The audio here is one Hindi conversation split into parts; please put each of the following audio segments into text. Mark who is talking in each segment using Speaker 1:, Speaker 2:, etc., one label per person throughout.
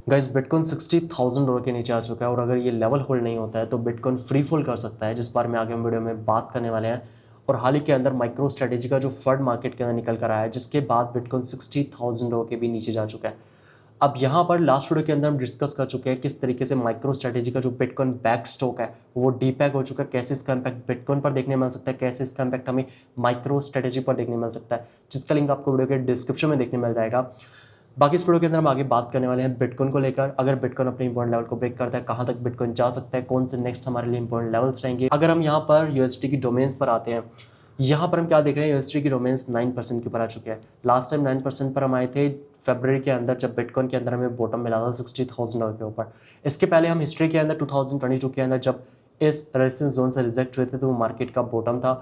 Speaker 1: गाइस बिटकॉइन $60,000 के नीचे आ चुका है और अगर ये लेवल होल्ड नहीं होता है तो बिटकॉइन फ्री फॉल कर सकता है, जिस बारे में आगे हम वीडियो में बात करने वाले हैं। और हाल ही के अंदर माइक्रो स्ट्रेटेजी का जो फंड मार्केट के अंदर निकल कर आया है, जिसके बाद बिटकॉइन $60,000 के भी नीचे जा चुका है। अब यहाँ पर लास्ट वीडियो के अंदर हम डिस्कस कर चुके हैं किस तरीके से माइक्रो स्ट्रेटेजी का जो बिटकॉइन बैक स्टॉक है वो डीपैक हो चुका है, कैसे इसका इम्पैक्ट बिटकॉइन पर देखने मिल सकता है, कैसे इसका इम्पैक्ट हमें माइक्रो स्ट्रेटेजी पर देखने मिल सकता है, जिसका लिंक आपको वीडियो के डिस्क्रिप्शन में देखने मिल जाएगा। बाकी इस वीडियो के अंदर हम आगे बात करने वाले हैं बिटकॉइन को लेकर। अगर बिटकॉइन अपने इंपॉर्टेंट लेवल को ब्रेक करता है, कहाँ तक बिटकॉइन जा सकता है, कौन से नेक्स्ट हमारे लिए इंपॉर्टेंट लेवल्स रहेंगे। अगर हम यहाँ पर यूएसडी की डोमेन्स पर आते हैं, यहाँ पर हम क्या देख रहे हैं, यूएसडी की डोमेन्स 9% के ऊपर आ चुके हैं। लास्ट टाइम 9% पर हम आए थे फरवरी के अंदर, जब बिटकॉइन के अंदर हमें बॉटम मिला था $60,000 के ऊपर। इसके पहले हम हिस्ट्री के अंदर 2022 के अंदर जब इस रेजिस्टेंस जोन से रिजेक्ट हुए थे तो वो मार्केट का बॉटम था।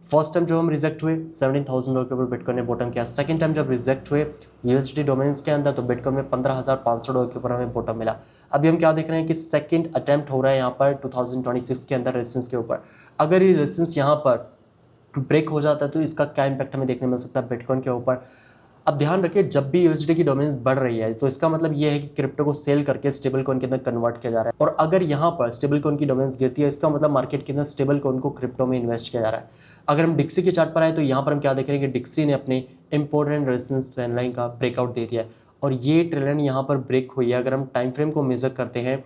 Speaker 1: फर्स्ट टाइम जब हम रिजेक्ट हुए $17,000 के ऊपर बिटकॉइन ने बॉटम किया। सेकंड टाइम जब रिजेक्ट हुए यूएसडी डोमेन्स के अंदर तो बिटकॉइन में $15,500 के ऊपर हमें बॉटम मिला। अभी हम क्या देख रहे हैं कि सेकंड अटेम्प्ट हो रहा है यहाँ पर 2026 के अंदर रेजिस्टेंस के ऊपर। अगर ये रेजिस्टेंस यहाँ पर ब्रेक हो जाता है तो इसका क्या इम्पैक्ट हमें देखने मिल सकता है बिटकॉइन के ऊपर। अब ध्यान रखिए, जब भी यूएसडी की डोमेन्स बढ़ रही है तो इसका मतलब ये है कि क्रिप्टो को सेल करके स्टेबल कॉइन के अंदर कन्वर्ट किया जा रहा है। और अगर यहाँ पर स्टेबल कॉइन की डोमेन्स गिरती है, इसका मतलब मार्केट के अंदर स्टेबल कॉइन को क्रिप्टो में इन्वेस्ट किया जा रहा है। अगर हम डिक्सी के चार्ट पर आए तो यहाँ पर हम क्या देख रहे हैं कि डिक्सी ने अपने इंपॉर्टेंट रेजिस्टेंस ट्रेंड लाइन का ब्रेकआउट दे दिया है और ये ट्रेंड लाइन यहाँ पर ब्रेक हुई है। अगर हम टाइम फ्रेम को मेजर करते हैं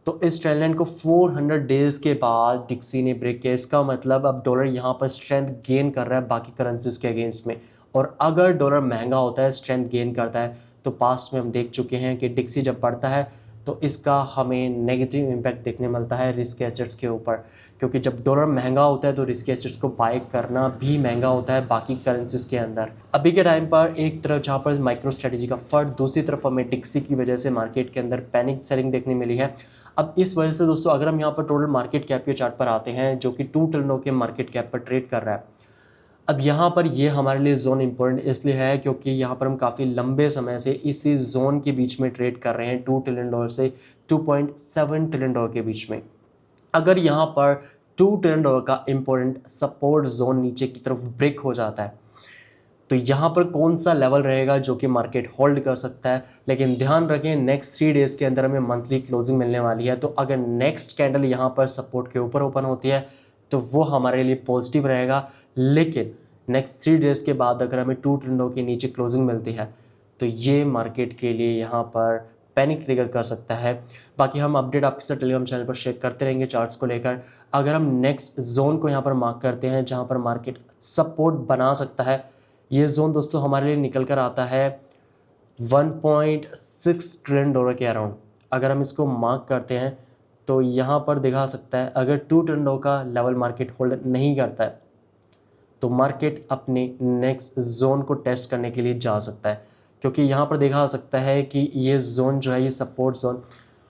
Speaker 1: तो इस ट्रेंड लाइन को 400 डेज के बाद डिक्सी ने ब्रेक किया। इसका मतलब अब डॉलर यहाँ पर स्ट्रेंथ गेन कर रहा है बाकी करेंसीज के अगेंस्ट में। और अगर डॉलर महंगा होता है, स्ट्रेंथ गेन करता है, तो पास्ट में हम देख चुके हैं कि डिक्सी जब बढ़ता है तो इसका हमें नेगेटिव इम्पैक्ट देखने मिलता है रिस्क एसेट्स के ऊपर, क्योंकि जब डॉलर महंगा होता है तो रिस्क एसेट्स को बाय करना भी महंगा होता है बाकी करेंसीज के अंदर। अभी के टाइम पर एक तरफ जहाँ पर माइक्रो स्ट्रेटेजी का फंड, दूसरी तरफ हमें डिक्सी की वजह से मार्केट के अंदर पैनिक सेलिंग देखने मिली है। अब इस वजह से दोस्तों अगर हम यहाँ पर टोटल मार्केट कैप के चार्ट पर आते हैं, जो कि $2 ट्रिलियन के मार्केट कैप पर ट्रेड कर रहा है। अब यहाँ पर ये हमारे लिए जोन इंपॉर्टेंट इसलिए है क्योंकि यहाँ पर हम काफ़ी लंबे समय से इसी जोन के बीच में ट्रेड कर रहे हैं, $2 ट्रिलियन से $2.7 ट्रिलियन के बीच में। अगर यहाँ पर $2 ट्रिलियन का इंपॉर्टेंट सपोर्ट जोन नीचे की तरफ ब्रेक हो जाता है तो यहाँ पर कौन सा लेवल रहेगा जो कि मार्केट होल्ड कर सकता है। लेकिन ध्यान रखें, नेक्स्ट 3 डेज़ के अंदर हमें मंथली क्लोजिंग मिलने वाली है, तो अगर नेक्स्ट कैंडल यहाँ पर सपोर्ट के ऊपर ओपन होती है तो वो हमारे लिए पॉजिटिव रहेगा। लेकिन नेक्स्ट 3 डेज़ के बाद अगर हमें 2 ट्रेंडों के नीचे क्लोजिंग मिलती है तो ये मार्केट के लिए यहाँ पर पैनिक ट्रिगर कर सकता है। बाकी हम अपडेट आपके साथ टेलीग्राम चैनल पर शेयर करते रहेंगे चार्ट्स को लेकर। अगर हम नेक्स्ट जोन को यहाँ पर मार्क करते हैं जहाँ पर मार्केट सपोर्ट बना सकता है, ये जोन दोस्तों हमारे लिए निकल कर आता है $1.6 ट्रिलियन के अराउंड। अगर हम इसको मार्क करते हैं तो यहाँ पर दिखा सकता है अगर $2 ट्रिलियन का लेवल मार्केट होल्ड नहीं करता है तो मार्केट अपने नेक्स्ट जोन को टेस्ट करने के लिए जा सकता है, क्योंकि यहाँ पर देखा जा सकता है कि ये जोन जो है, ये सपोर्ट जोन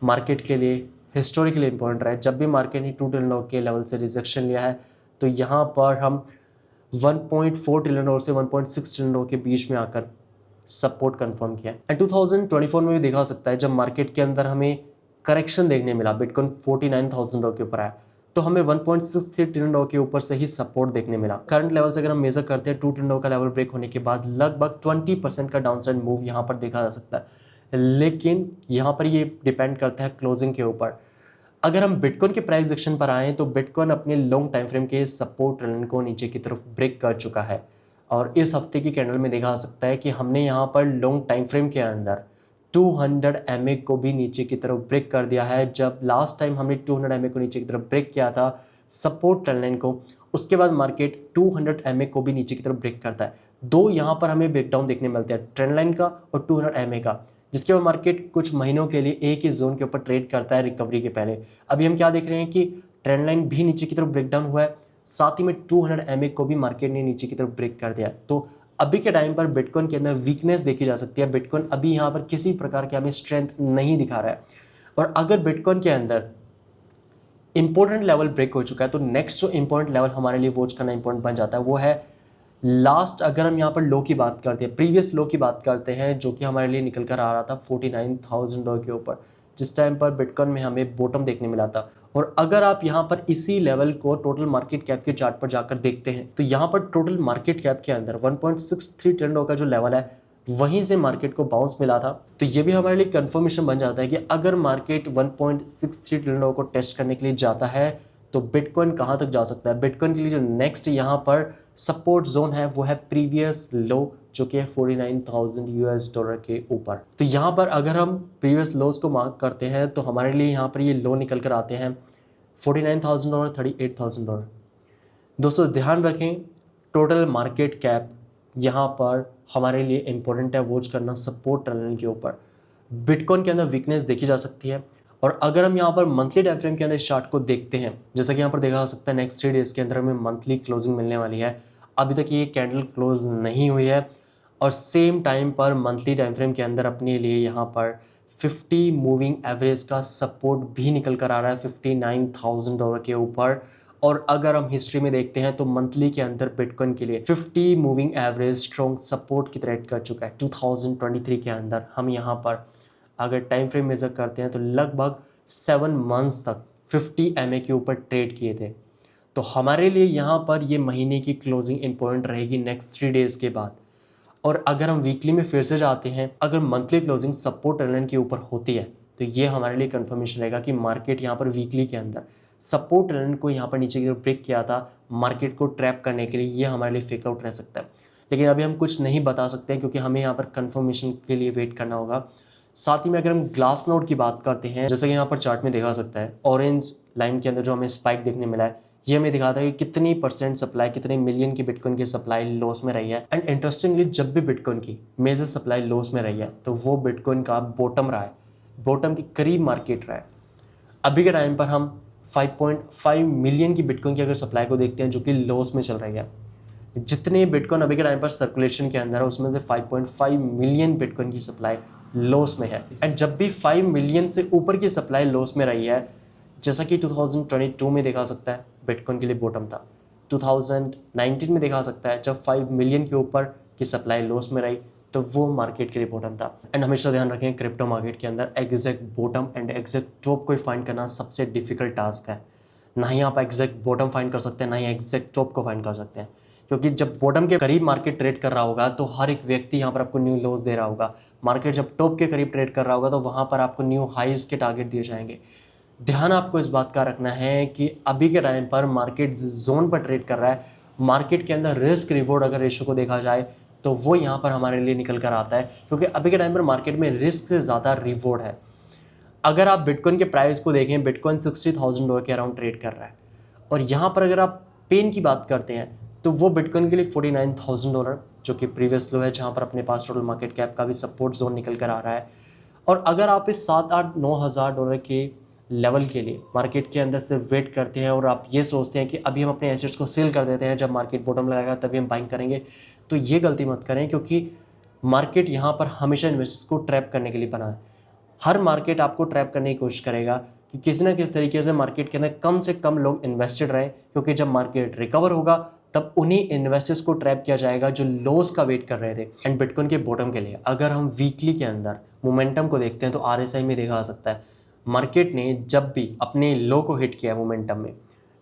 Speaker 1: मार्केट के लिए हिस्टोरिकली इंपॉर्टेंट रहा है। जब भी मार्केट ने $2 ट्रिलियन के लेवल से रिजेक्शन लिया है तो यहाँ पर हम 1.4 ट्रिलियन और से 1.6 ट्रिलियन के बीच में आकर सपोर्ट कंफर्म किया। एंड 2024 में भी देखा सकता है जब मार्केट के अंदर हमें करेक्शन देखने मिला, बिटकॉइन $49,000 के ऊपर आया तो हमें 1.63 ट्रिलियन के ऊपर से ही सपोर्ट देखने मिला। करंट लेवल से अगर हम मेजर करते हैं, $2 ट्रिलियन का लेवल ब्रेक होने के बाद लगभग 20% का डाउनसाइड मूव यहाँ पर देखा जा सकता है। लेकिन यहाँ पर ये डिपेंड करता है क्लोजिंग के ऊपर। अगर हम बिटकॉइन के प्राइस एक्शन पर आएँ तो बिटकॉइन अपने लॉन्ग टाइम फ्रेम के सपोर्ट ट्रेंड को नीचे की तरफ ब्रेक कर चुका है और इस हफ्ते की कैंडल में देखा जा सकता है कि हमने यहाँ पर लॉन्ग टाइम फ्रेम के अंदर 200 MA को भी नीचे की तरफ ब्रेक कर दिया है। जब लास्ट टाइम हमने 200 MA को नीचे की तरफ ब्रेक किया था सपोर्ट ट्रेंड लाइन को, उसके बाद मार्केट 200 MA को भी नीचे की तरफ ब्रेक करता है। दो यहाँ पर हमें ब्रेकडाउन देखने मिलते हैं, ट्रेंड लाइन का और 200 MA का, जिसके बाद मार्केट कुछ महीनों के लिए एक ही जोन के ऊपर ट्रेड करता है रिकवरी के पहले। अभी हम क्या देख रहे हैं कि ट्रेंड लाइन भी नीचे की तरफ ब्रेकडाउन हुआ है, साथ ही में 200 MA को भी मार्केट ने नीचे की तरफ ब्रेक कर दिया। तो अभी के टाइम पर बिटकॉइन के अंदर वीकनेस देखी जा सकती है। बिटकॉइन अभी यहाँ पर किसी प्रकार के हमें स्ट्रेंथ नहीं दिखा रहा है और अगर बिटकॉइन के अंदर इंपॉर्टेंट लेवल ब्रेक हो चुका है तो नेक्स्ट जो इंपॉर्टेंट लेवल हमारे लिए वॉच करना इंपॉर्टेंट बन जाता है वो है लास्ट। अगर हम यहाँ पर लो की बात करते हैं, प्रीवियस लो की बात करते हैं, जो कि हमारे लिए निकल कर आ रहा था $49,000 के ऊपर, जिस टाइम पर बिटकॉइन में हमें बॉटम देखने मिला था। और अगर आप यहाँ पर इसी लेवल को टोटल मार्केट कैप के चार्ट पर जाकर देखते हैं तो यहाँ पर टोटल मार्केट कैप के अंदर 1.63 ट्रिलियन का जो लेवल है वहीं से मार्केट को बाउंस मिला था। तो ये भी हमारे लिए कंफर्मेशन बन जाता है कि अगर मार्केट 1.63 ट्रिलियन को टेस्ट करने के लिए जाता है तो बिटकॉइन कहाँ तक जा सकता है। बिटकॉइन के लिए जो नेक्स्ट यहाँ पर सपोर्ट जोन है वो है प्रीवियस लो, जो कि है 49,000 यूएस डॉलर के ऊपर। तो यहाँ पर अगर हम प्रीवियस लोज को मार्क करते हैं तो हमारे लिए यहाँ पर ये लो निकल कर आते हैं 49,000 डॉलर, 38,000 डॉलर। दोस्तों ध्यान रखें, टोटल मार्केट कैप यहाँ पर हमारे लिए इम्पोर्टेंट है वॉच करना सपोर्ट टनल के ऊपर। बिटकॉइन के अंदर वीकनेस देखी जा सकती है, और अगर हम यहाँ पर मंथली टाइम फ्रेम के अंदर चार्ट को देखते हैं, जैसा कि यहाँ पर देखा जा सकता है नेक्स्ट 3 डेज के अंदर हमें मंथली क्लोजिंग मिलने वाली है। अभी तक ये कैंडल क्लोज नहीं हुई है, और सेम टाइम पर मंथली टाइम फ्रेम के अंदर अपने लिए यहाँ पर 50 मूविंग एवरेज का सपोर्ट भी निकल कर आ रहा है 59,000 डॉलर के ऊपर। और अगर हम हिस्ट्री में देखते हैं तो मंथली के अंदर बिटकॉइन के लिए 50 मूविंग एवरेज स्ट्रॉन्ग सपोर्ट की क्रिएट कर चुका है 2023 के अंदर। हम यहाँ पर अगर टाइम फ्रेम मेजर करते हैं तो लगभग 7 मंथ्स तक 50 MA के ऊपर ट्रेड किए थे। तो हमारे लिए यहाँ पर ये महीने की क्लोजिंग इंपॉर्टेंट रहेगी नेक्स्ट 3 डेज के बाद। और अगर हम वीकली में फिर से जाते हैं, अगर मंथली क्लोजिंग सपोर्ट लाइन के ऊपर होती है तो ये हमारे लिए कंफर्मेशन रहेगा कि मार्केट यहाँ पर वीकली के अंदर सपोर्ट लाइन को यहाँ पर नीचे की तरफ ब्रेक किया था मार्केट को ट्रैप करने के लिए, ये हमारे लिए फेकआउट रह सकता है। लेकिन अभी हम कुछ नहीं बता सकते हैं क्योंकि हमें यहाँ पर कंफर्मेशन के लिए वेट करना होगा। साथ ही में अगर हम ग्लास नोड की बात करते हैं, जैसे कि यहाँ पर चार्ट में देखा सकता है ऑरेंज लाइन के अंदर जो हमें स्पाइक देखने मिला है, ये हमें दिखाता है कि कितनी परसेंट सप्लाई, कितने मिलियन की बिटकॉइन की सप्लाई लॉस में रही है। एंड इंटरेस्टिंगली जब भी बिटकॉइन की मेजर सप्लाई लॉस में रही है तो वो बिटकॉइन का बॉटम रहा है, बॉटम के करीब मार्केट रहा है। अभी के टाइम पर हम 5.5 मिलियन की बिटकॉइन की अगर सप्लाई को देखते हैं जो कि लॉस में चल रही है, जितने बिटकॉइन अभी के टाइम पर सर्कुलेशन के अंदर है उसमें से 5.5 मिलियन बिटकॉइन की सप्लाई लॉस में है। एंड जब भी 5 मिलियन से ऊपर की सप्लाई लॉस में रही है, जैसा कि 2022 में देखा सकता है बिटकॉइन के लिए बॉटम था, 2019 में देखा सकता है जब 5 मिलियन के ऊपर की सप्लाई लॉस में रही तो वो मार्केट के लिए बॉटम था। एंड हमेशा ध्यान रखें क्रिप्टो मार्केट के अंदर exact bottom and exact top को फाइंड करना सबसे डिफिकल्ट टास्क है। ना ही आप एग्जैक्ट बॉटम फाइंड कर सकते हैं, ना ही एग्जैक्ट टॉप को फाइंड कर सकते हैं, क्योंकि जब बॉटम के करीब मार्केट ट्रेड कर रहा होगा तो हर एक व्यक्ति यहाँ पर आपको न्यू लोज दे रहा होगा। मार्केट जब टॉप के करीब ट्रेड कर रहा होगा तो वहाँ पर आपको न्यू हाइज के टारगेट दिए जाएंगे। ध्यान आपको इस बात का रखना है कि अभी के टाइम पर मार्केट जिस जोन पर ट्रेड कर रहा है, मार्केट के अंदर रिस्क रिवॉर्ड अगर रेशो को देखा जाए तो वो यहाँ पर हमारे लिए निकल कर आता है, क्योंकि अभी के टाइम पर मार्केट में रिस्क से ज़्यादा रिवॉर्ड है। अगर आप बिटकॉइन के प्राइस को देखें, बिटकॉइन 60,000 डॉलर के अराउंड ट्रेड कर रहा है, और यहाँ पर अगर आप पेन की बात करते हैं तो वो बिटकॉइन के लिए 49,000 डॉलर जो कि प्रीवियस लो है, जहाँ पर अपने पास टोटल मार्केट कैप का भी सपोर्ट जोन निकल कर आ रहा है। और अगर आप इस 7-8-9 हज़ार डॉलर के लेवल के लिए मार्केट के अंदर से वेट करते हैं और आप ये सोचते हैं कि अभी हम अपने एसेट्स को सेल कर देते हैं, जब मार्केट बॉटम लगाएगा तभी हम बाइंग करेंगे, तो ये गलती मत करें, क्योंकि मार्केट यहाँ पर हमेशा इन्वेस्टर्स को ट्रैप करने के लिए बना है। हर मार्केट आपको ट्रैप करने की कोशिश करेगा कि किसी ना किसी तरीके से मार्केट के अंदर कम से कम लोग इन्वेस्टेड रहें, क्योंकि जब मार्केट रिकवर होगा तब उन्हीं इन्वेस्टर्स को ट्रैप किया जाएगा जो लॉस का वेट कर रहे थे। एंड बिटकॉइन के बॉटम के लिए अगर हम वीकली के अंदर मोमेंटम को देखते हैं तो RSI में देखा जा सकता है मार्केट ने जब भी अपने लो को हिट किया मोमेंटम में,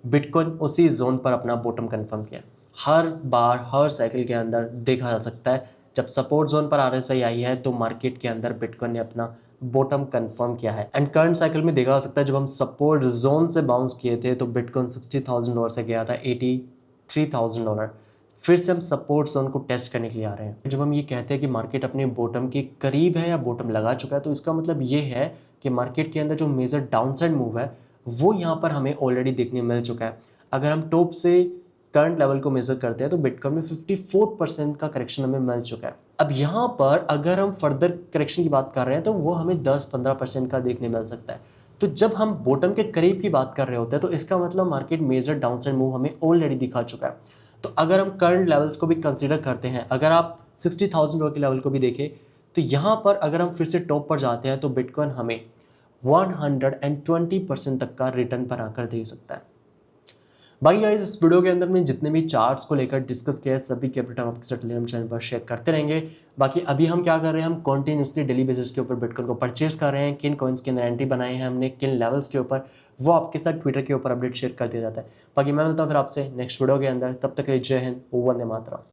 Speaker 1: बिटकॉइन उसी जोन पर अपना बॉटम कंफर्म किया। हर बार हर साइकिल के अंदर देखा जा सकता है जब सपोर्ट जोन पर RSI आई है तो मार्केट के अंदर बिटकॉइन ने अपना बॉटम कंफर्म किया है। एंड करंट साइकिल में देखा जा सकता है जब हम सपोर्ट जोन से बाउंस किए थे तो बिटकॉइन 60,000 डॉलर से गया था 83,000 डॉलर। फिर से हम सपोर्ट जोन को टेस्ट करने के लिए आ रहे हैं। जब हम ये कहते हैं कि मार्केट अपने बॉटम के करीब है या बॉटम लगा चुका है, तो इसका मतलब ये है कि मार्केट के अंदर जो मेजर डाउनसाइड मूव है वो यहाँ पर हमें ऑलरेडी देखने मिल चुका है। अगर हम टॉप से करंट लेवल को मेजर करते हैं तो बिटकॉइन में 54% का करेक्शन हमें मिल चुका है। अब यहाँ पर अगर हम फर्दर करेक्शन की बात कर रहे हैं तो वो हमें 10-15% का देखने मिल सकता है। तो जब हम बॉटम के करीब की बात कर रहे होते हैं तो इसका मतलब मार्केट मेजर डाउनसाइड मूव हमें ऑलरेडी दिखा चुका है। तो अगर हम करंट लेवल्स को भी कंसीडर करते हैं, अगर आप 60,000 डॉलर के लेवल को भी देखें तो यहाँ पर अगर हम फिर से टॉप पर जाते हैं तो बिटकॉइन हमें 120% तक का रिटर्न पर आकर दे सकता है। बाकी गाइस इस वीडियो के अंदर में जितने भी चार्ट्स को लेकर डिस्कस किया है सभी के अपडेट हम आपके साथ टेलीग्राम चैनल पर शेयर करते रहेंगे। बाकी अभी हम क्या कर रहे हैं, हम कॉन्टिन्यूसली डेली बेसिस के ऊपर बिटकॉइन को परचेज कर रहे हैं। किन कॉइन्स के अंदर एंट्री बनाए हैं हमने, किन लेवल्स के ऊपर, वो आपके साथ ट्विटर के ऊपर अपडेट शेयर कर दिया जाता है। बाकी मैं मिलता हूँ फिर आपसे नेक्स्ट वीडियो के अंदर, तब तक के लिए जय हिंद, वंदे मातरम।